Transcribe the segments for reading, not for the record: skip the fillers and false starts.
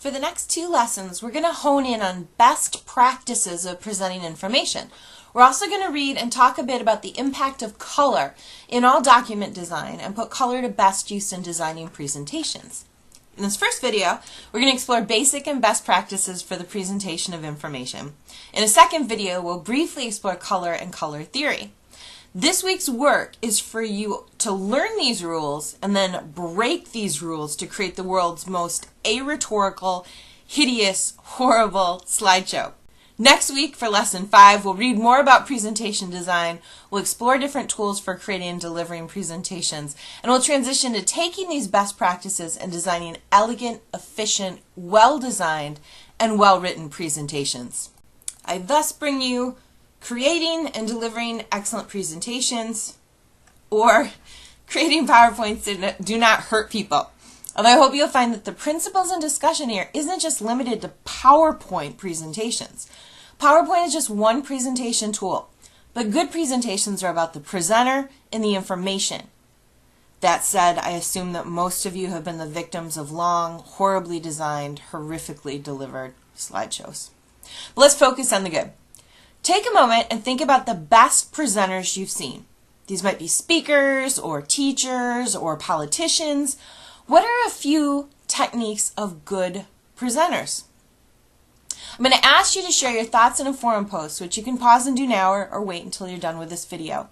For the next 2 lessons, we're going to hone in on best practices of presenting information. We're also going to read and talk a bit about the impact of color in all document design and put color to best use in designing presentations. In this first video, we're going to explore basic and best practices for the presentation of information. In a second video, we'll briefly explore color and color theory. This week's work is for you to learn these rules and then break these rules to create the world's most arhetorical, hideous, horrible slideshow. Next week for Lesson 5, we'll read more about presentation design, we'll explore different tools for creating and delivering presentations, and we'll transition to taking these best practices and designing elegant, efficient, well-designed, and well-written presentations. I thus bring you creating and delivering excellent presentations, or creating PowerPoints that do not hurt people. Although I hope you'll find that the principles and discussion here isn't just limited to PowerPoint presentations. PowerPoint is just one presentation tool, but good presentations are about the presenter and the information. That said, I assume that most of you have been the victims of long, horribly designed, horrifically delivered slideshows. But let's focus on the good. Take a moment and think about the best presenters you've seen. These might be speakers or teachers or politicians. What are a few techniques of good presenters? I'm going to ask you to share your thoughts in a forum post, which you can pause and do now or wait until you're done with this video.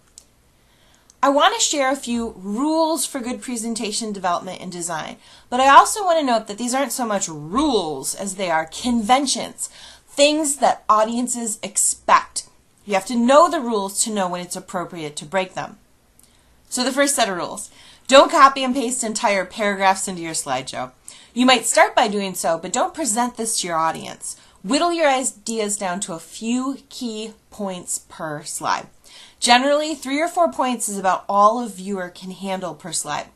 I want to share a few rules for good presentation development and design, but I also want to note that these aren't so much rules as they are conventions, things that audiences expect. You have to know the rules to know when it's appropriate to break them. So the first set of rules. Don't copy and paste entire paragraphs into your slideshow. You might start by doing so, but don't present this to your audience. Whittle your ideas down to a few key points per slide. Generally, 3 or 4 points is about all a viewer can handle per slide.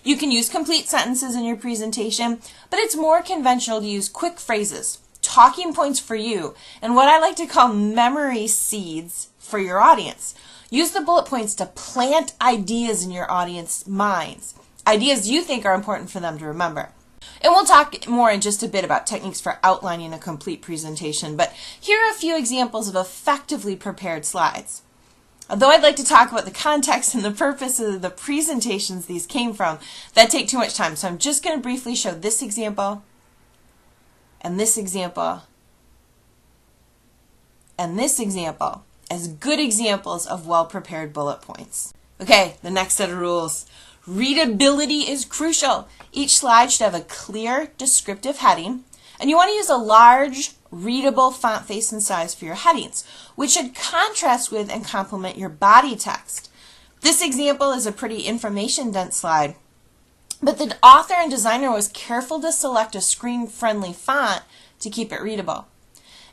You can use complete sentences in your presentation, but it's more conventional to use quick phrases, talking points for you, and what I like to call memory seeds for your audience. Use the bullet points to plant ideas in your audience's minds, ideas you think are important for them to remember. And we'll talk more in just a bit about techniques for outlining a complete presentation, but here are a few examples of effectively prepared slides. Although I'd like to talk about the context and the purpose of the presentations these came from, that take too much time, so I'm just going to briefly show this example, and this example, and this example as good examples of well-prepared bullet points. Okay, the next set of rules. Readability is crucial. Each slide should have a clear, descriptive heading, and you want to use a large, readable font face and size for your headings, which should contrast with and complement your body text. This example is a pretty information-dense slide, but the author and designer was careful to select a screen-friendly font to keep it readable.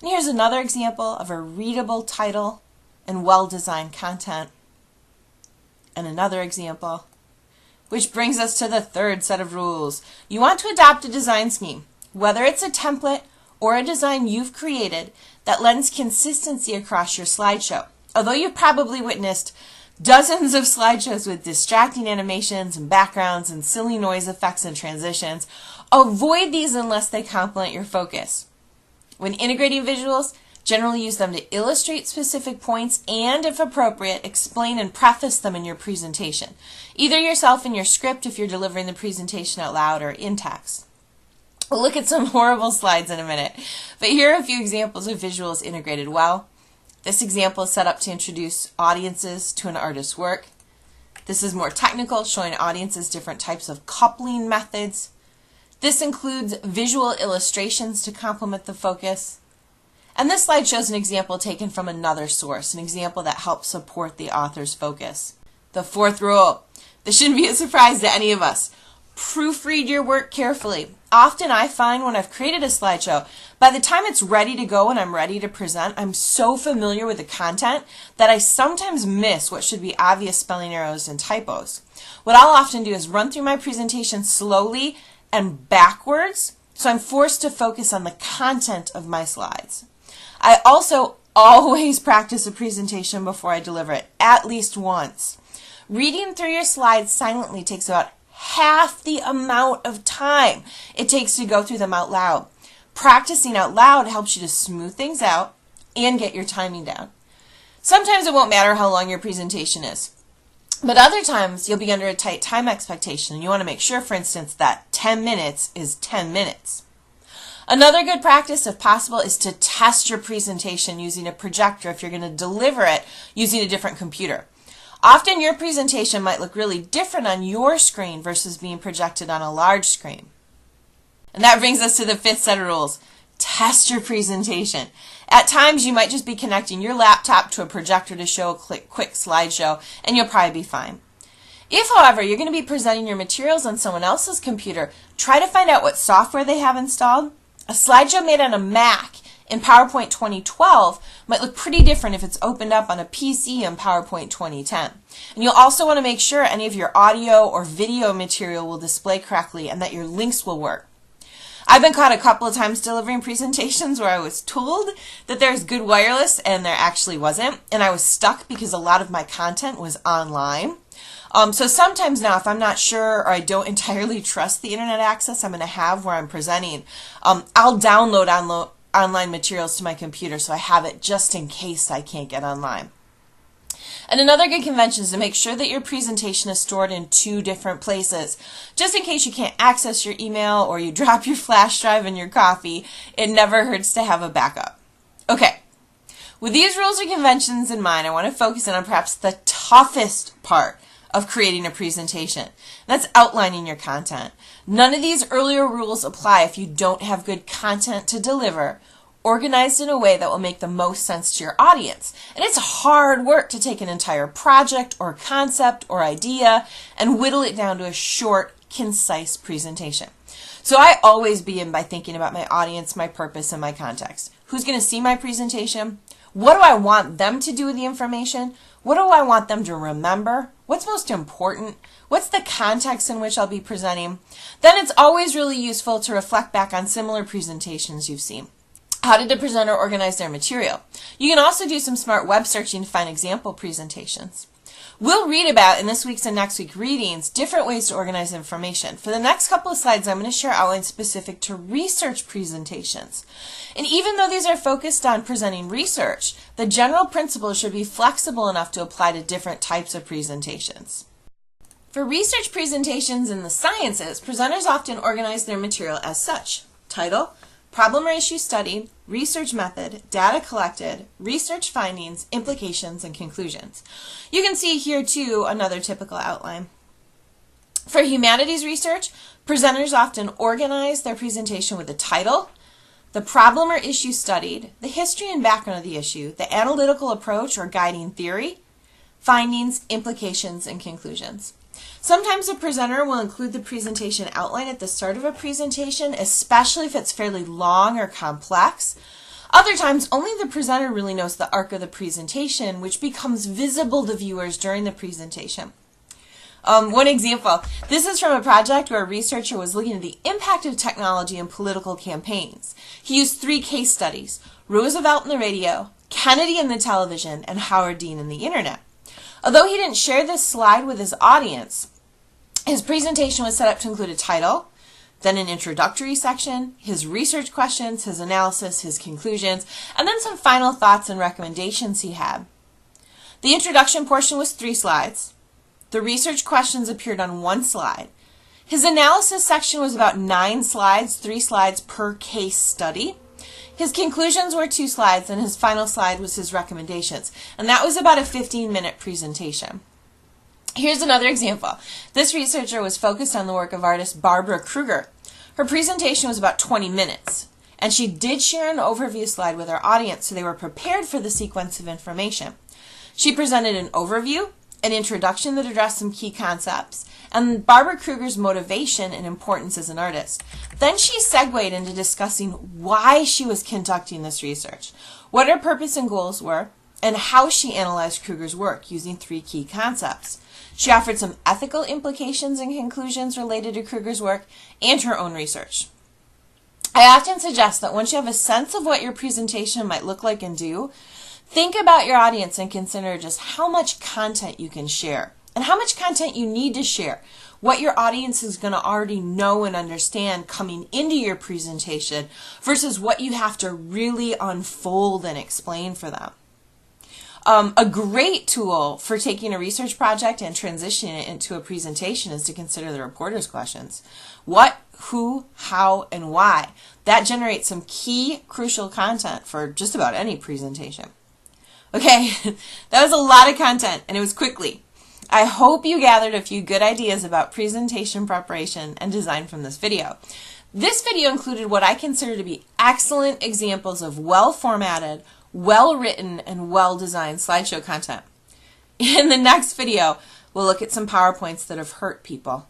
And here's another example of a readable title and well-designed content. And another example, which brings us to the third set of rules. You want to adopt a design scheme, whether it's a template or a design you've created that lends consistency across your slideshow. Although you've probably witnessed dozens of slideshows with distracting animations and backgrounds and silly noise effects and transitions, avoid these unless they complement your focus. When integrating visuals, generally use them to illustrate specific points and, if appropriate, explain and preface them in your presentation, either yourself in your script if you're delivering the presentation out loud or in text. We'll look at some horrible slides in a minute, but here are a few examples of visuals integrated well. This example is set up to introduce audiences to an artist's work. This is more technical, showing audiences different types of coupling methods. This includes visual illustrations to complement the focus. And this slide shows an example taken from another source, an example that helps support the author's focus. The fourth rule. This shouldn't be a surprise to any of us. Proofread your work carefully. Often I find when I've created a slideshow, by the time it's ready to go and I'm ready to present, I'm so familiar with the content that I sometimes miss what should be obvious spelling errors and typos. What I'll often do is run through my presentation slowly and backwards, so I'm forced to focus on the content of my slides. I also always practice a presentation before I deliver it, at least once. Reading through your slides silently takes about half the amount of time it takes to go through them out loud. Practicing out loud helps you to smooth things out and get your timing down. Sometimes it won't matter how long your presentation is, but other times you'll be under a tight time expectation and you want to make sure, for instance, that 10 minutes is 10 minutes. Another good practice, if possible, is to test your presentation using a projector if you're going to deliver it using a different computer. Often your presentation might look really different on your screen versus being projected on a large screen. And that brings us to the fifth set of rules. Test your presentation. At times you might just be connecting your laptop to a projector to show a quick slideshow, and you'll probably be fine. If, however, you're going to be presenting your materials on someone else's computer, try to find out what software they have installed. A slideshow made on a Mac in PowerPoint 2012 might look pretty different if it's opened up on a PC in PowerPoint 2010. And you'll also want to make sure any of your audio or video material will display correctly and that your links will work. I've been caught a couple of times delivering presentations where I was told that there's good wireless and there actually wasn't, and I was stuck because a lot of my content was online. So sometimes now, if I'm not sure or I don't entirely trust the internet access I'm going to have where I'm presenting, I'll download online materials to my computer so I have it just in case I can't get online. And another good convention is to make sure that your presentation is stored in 2 different places. Just in case you can't access your email or you drop your flash drive in your coffee, it never hurts to have a backup. Okay, with these rules or conventions in mind, I want to focus in on perhaps the toughest part of creating a presentation. That's outlining your content. None of these earlier rules apply if you don't have good content to deliver, organized in a way that will make the most sense to your audience. And it's hard work to take an entire project or concept or idea and whittle it down to a short, concise presentation. So I always begin by thinking about my audience, my purpose, and my context. Who's going to see my presentation? What do I want them to do with the information? What do I want them to remember? What's most important? What's the context in which I'll be presenting? Then it's always really useful to reflect back on similar presentations you've seen. How did the presenter organize their material? You can also do some smart web searching to find example presentations. We'll read about, in this week's and next week's readings, different ways to organize information. For the next couple of slides, I'm going to share outlines specific to research presentations. And even though these are focused on presenting research, the general principles should be flexible enough to apply to different types of presentations. For research presentations in the sciences, presenters often organize their material as such: title, problem or issue studied, research method, data collected, research findings, implications, and conclusions. You can see here too another typical outline. For humanities research, presenters often organize their presentation with the title, the problem or issue studied, the history and background of the issue, the analytical approach or guiding theory, findings, implications, and conclusions. Sometimes a presenter will include the presentation outline at the start of a presentation, especially if it's fairly long or complex. Other times, only the presenter really knows the arc of the presentation, which becomes visible to viewers during the presentation. One example, this is from a project where a researcher was looking at the impact of technology in political campaigns. He used 3 case studies: Roosevelt and the radio, Kennedy and the television, and Howard Dean and the internet. Although he didn't share this slide with his audience, his presentation was set up to include a title, then an introductory section, his research questions, his analysis, his conclusions, and then some final thoughts and recommendations he had. The introduction portion was 3 slides. The research questions appeared on 1 slide. His analysis section was about 9 slides, 3 slides per case study. His conclusions were 2 slides, and his final slide was his recommendations. And that was about a 15-minute presentation. Here's another example. This researcher was focused on the work of artist Barbara Kruger. Her presentation was about 20 minutes, and she did share an overview slide with her audience so they were prepared for the sequence of information. She presented an overview, an introduction that addressed some key concepts, and Barbara Kruger's motivation and importance as an artist. Then she segued into discussing why she was conducting this research, what her purpose and goals were, and how she analyzed Kruger's work using 3 key concepts. She offered some ethical implications and conclusions related to Kruger's work and her own research. I often suggest that once you have a sense of what your presentation might look like and do, think about your audience and consider just how much content you can share and how much content you need to share. what your audience is going to already know and understand coming into your presentation versus what you have to really unfold and explain for them. A great tool for taking a research project and transitioning it into a presentation is to consider the reporter's questions. What, who, how, and why. That generates some key, crucial content for just about any presentation. Okay, that was a lot of content, and it was quickly. I hope you gathered a few good ideas about presentation preparation and design from this video. This video included what I consider to be excellent examples of well-formatted, well-written, and well-designed slideshow content. In the next video, we'll look at some PowerPoints that have hurt people.